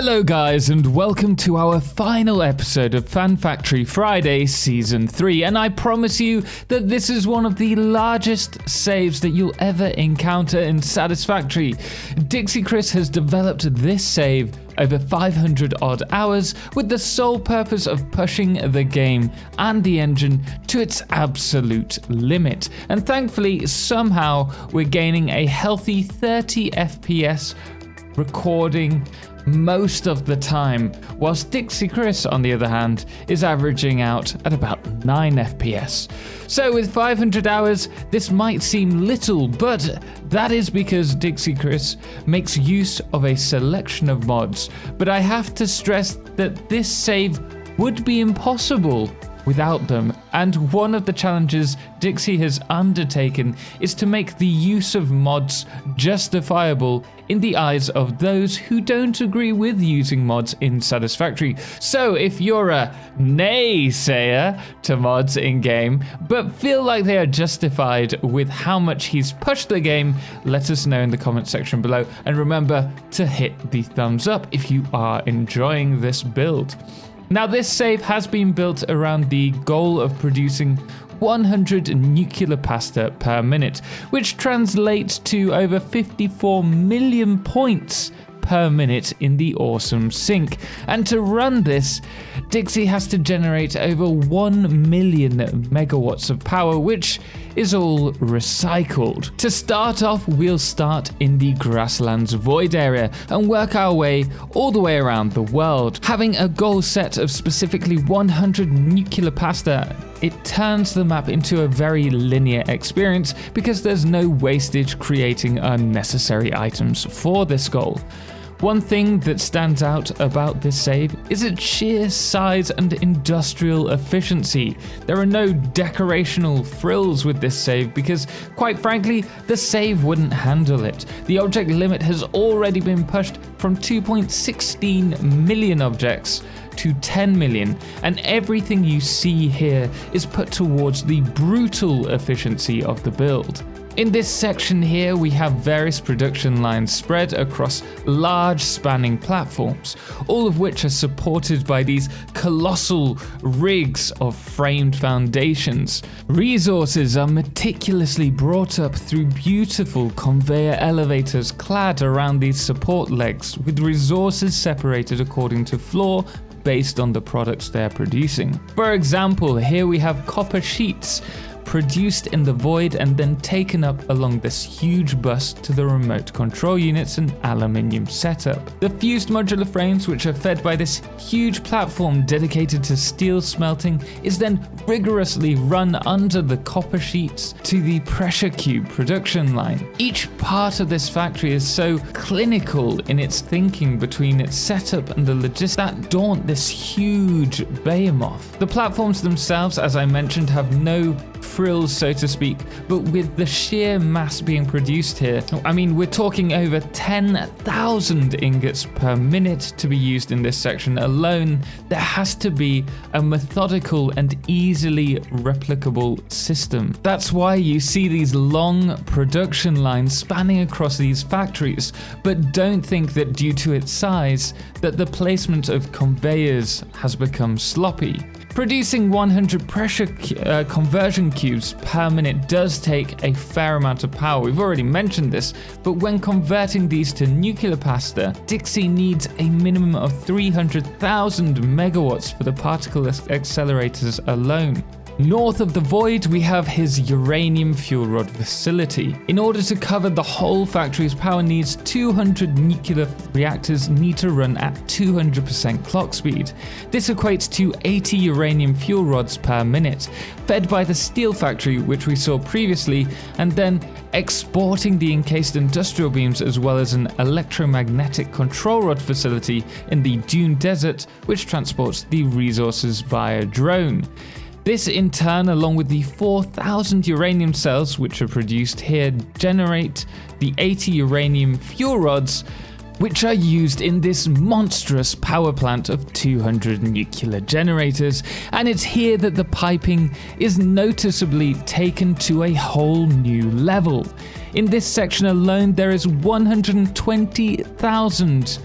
Hello guys, and welcome to our final episode of Fan Factory Friday Season 3, and I promise you that this is one of the largest saves that you'll ever encounter in Satisfactory. Dixie Chris has developed this save over 500 odd hours with the sole purpose of pushing the game and the engine to its absolute limit. And thankfully, somehow, we're gaining a healthy 30 FPS recording most of the time, whilst Dixie Chris, on the other hand, is averaging out at about 9 FPS. So with 500 hours, this might seem little, but that is because Dixie Chris makes use of a selection of mods. But I have to stress that this save would be impossible without them, and one of the challenges Dixie has undertaken is to make the use of mods justifiable in the eyes of those who don't agree with using mods in Satisfactory. So if you're a naysayer to mods in-game, but feel like they are justified with how much he's pushed the game, let us know in the comment section below, and remember to hit the thumbs up if you are enjoying this build. Now, this save has been built around the goal of producing 100 nuclear pasta per minute, which translates to over 54 million points per minute in the awesome sink. And to run this, Dixie has to generate over 1 million megawatts of power, which is all recycled. To start off, we'll start in the grasslands void area and work our way all the way around the world. Having a goal set of specifically 100 nuclear pasta, it turns the map into a very linear experience because there's no wastage creating unnecessary items for this goal. One thing that stands out about this save is its sheer size and industrial efficiency. There are no decorational frills with this save because, quite frankly, the save wouldn't handle it. The object limit has already been pushed from 2.16 million objects to 10 million, and everything you see here is put towards the brutal efficiency of the build. In this section here, we have various production lines spread across large spanning platforms, all of which are supported by these colossal rigs of framed foundations. Resources are meticulously brought up through beautiful conveyor elevators clad around these support legs, with resources separated according to floor based on the products they're producing. For example, here we have copper sheets produced in the void and then taken up along this huge bus to the remote control units and aluminium setup. The fused modular frames, which are fed by this huge platform dedicated to steel smelting, is then rigorously run under the copper sheets to the pressure cube production line. Each part of this factory is so clinical in its thinking between its setup and the logistics that daunt this huge behemoth. The platforms themselves, as I mentioned, have no frills, so to speak, but with the sheer mass being produced here, I mean, we're talking over 10,000 ingots per minute to be used in this section alone. There has to be a methodical and easily replicable system. That's why you see these long production lines spanning across these factories, but don't think that due to its size that the placement of conveyors has become sloppy. Producing 100 pressure conversion cubes per minute does take a fair amount of power. We've already mentioned this, but when converting these to nuclear pasta, Dixie needs a minimum of 300,000 megawatts for the particle accelerators alone. North of the void, we have his uranium fuel rod facility. In order to cover the whole factory's power needs, 200 nuclear reactors need to run at 200% clock speed. This equates to 80 uranium fuel rods per minute, fed by the steel factory, which we saw previously, and then exporting the encased industrial beams, as well as an electromagnetic control rod facility in the Dune Desert, which transports the resources via drone. This in turn, along with the 4,000 uranium cells which are produced here, generate the 80 uranium fuel rods, which are used in this monstrous power plant of 200 nuclear generators. And it's here that the piping is noticeably taken to a whole new level. In this section alone, there is 120,000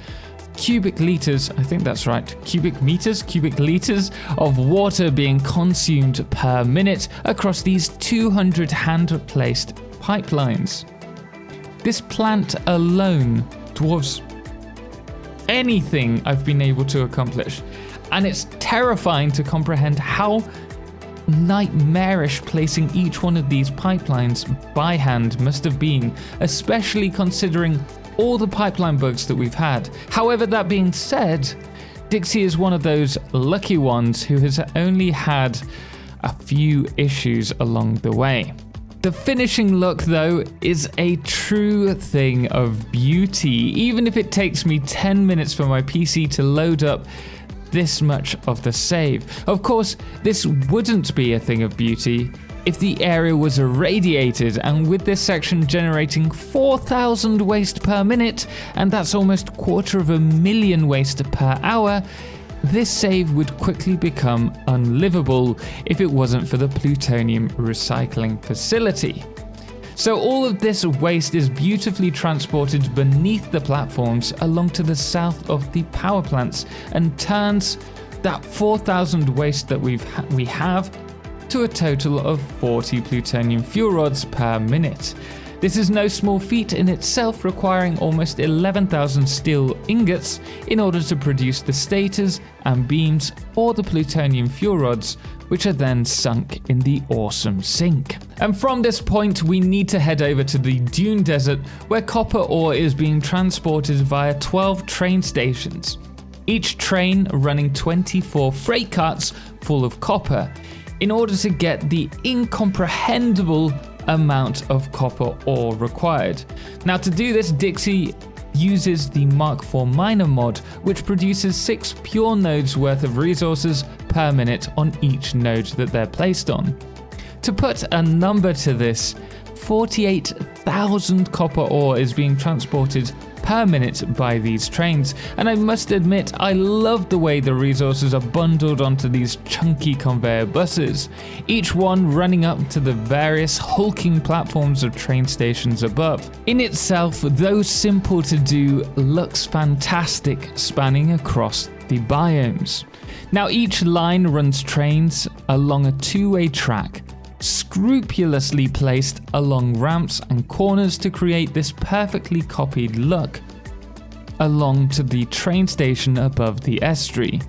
cubic liters, I think that's right, cubic liters of water being consumed per minute across these 200 hand-placed pipelines. This plant alone dwarfs anything I've been able to accomplish, and it's terrifying to comprehend how nightmarish placing each one of these pipelines by hand must have been, especially considering all the pipeline bugs that we've had. However, that being said, Dixie is one of those lucky ones who has only had a few issues along the way. The finishing look, though, is a true thing of beauty, even if it takes me 10 minutes for my PC to load up this much of the save. Of course, this wouldn't be a thing of beauty if the area was irradiated, and with this section generating 4,000 waste per minute, and that's almost 250,000 waste per hour, this save would quickly become unlivable if it wasn't for the plutonium recycling facility. So all of this waste is beautifully transported beneath the platforms along to the south of the power plants and turns that 4,000 waste that we have to a total of 40 plutonium fuel rods per minute. This is no small feat in itself, requiring almost 11,000 steel ingots in order to produce the stators and beams for the plutonium fuel rods, which are then sunk in the awesome sink. And from this point, we need to head over to the Dune Desert, where copper ore is being transported via 12 train stations, each train running 24 freight carts full of copper, in order to get the incomprehensible amount of copper ore required. Now, to do this, Dixie uses the Mark IV miner mod, which produces 6 pure nodes worth of resources per minute on each node that they're placed on. To put a number to this, 48,000 copper ore is being transported per minute by these trains, and I must admit I love the way the resources are bundled onto these chunky conveyor buses, each one running up to the various hulking platforms of train stations above. In itself, though simple to do, looks fantastic, spanning across the biomes. Now, each line runs trains along a two-way track, scrupulously placed along ramps and corners to create this perfectly copied look along to the train station above the estuary.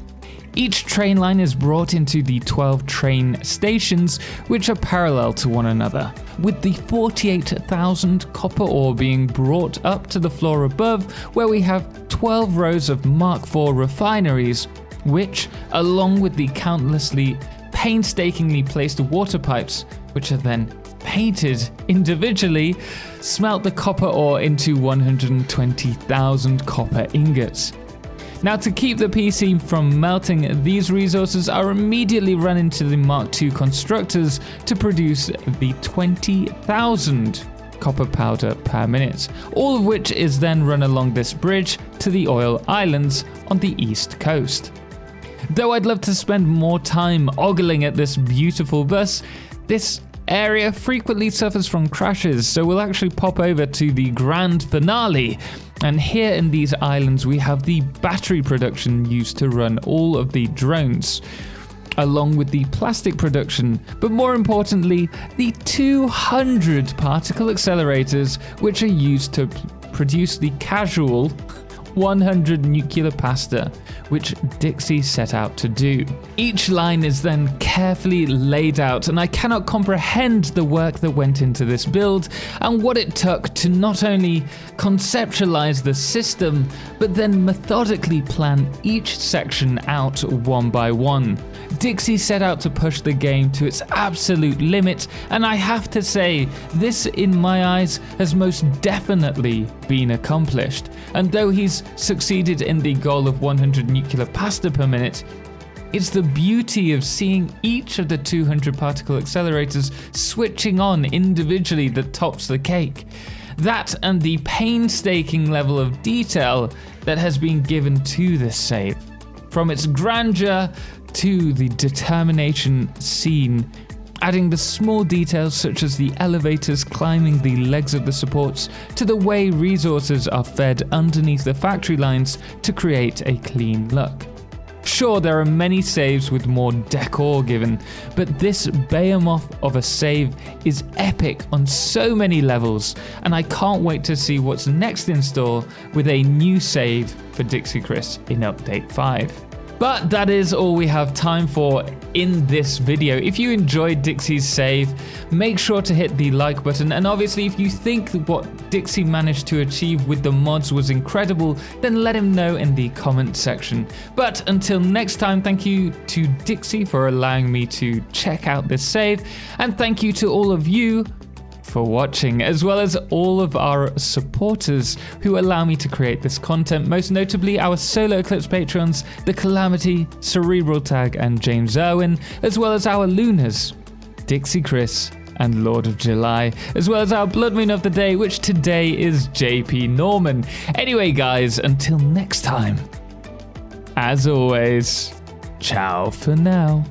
Each train line is brought into the 12 train stations, which are parallel to one another, with the 48,000 copper ore being brought up to the floor above, where we have 12 rows of Mark IV refineries, which, along with the countlessly painstakingly placed water pipes, which are then painted individually, smelt the copper ore into 120,000 copper ingots. Now, to keep the PC from melting, these resources are immediately run into the Mark II constructors to produce the 20,000 copper powder per minute, all of which is then run along this bridge to the oil islands on the east coast. Though I'd love to spend more time ogling at this beautiful bus, this area frequently suffers from crashes, so we'll actually pop over to the grand finale. And here in these islands, we have the battery production used to run all of the drones, along with the plastic production, but more importantly, the 200 particle accelerators, which are used to produce the casual 100 nuclear pasta, which Dixie set out to do. Each line is then carefully laid out, and I cannot comprehend the work that went into this build and what it took to not only conceptualize the system, but then methodically plan each section out one by one. Dixie set out to push the game to its absolute limit, and I have to say, this in my eyes has most definitely been accomplished. And though he's succeeded in the goal of 100 nuclear pasta per minute, it's the beauty of seeing each of the 200 particle accelerators switching on individually that tops the cake. That and the painstaking level of detail that has been given to this save. From its grandeur to the determination seen adding the small details such as the elevators climbing the legs of the supports to the way resources are fed underneath the factory lines to create a clean look. Sure, there are many saves with more decor given, but this behemoth of a save is epic on so many levels, and I can't wait to see what's next in store with a new save for Dixie Chris in Update 5. But that is all we have time for in this video. If you enjoyed Dixie's save, make sure to hit the like button, and obviously if you think what Dixie managed to achieve with the mods was incredible, then let him know in the comment section. But until next time, thank you to Dixie for allowing me to check out this save, and thank you to all of you for watching, as well as all of our supporters who allow me to create this content, most notably our solo Eclipse patrons, The Calamity, Cerebral Tag, and James Irwin, as well as our Lunars, Dixie Chris and Lord of July, as well as our Blood Moon of the Day, which today is JP Norman. Anyway guys, until next time, as always, ciao for now.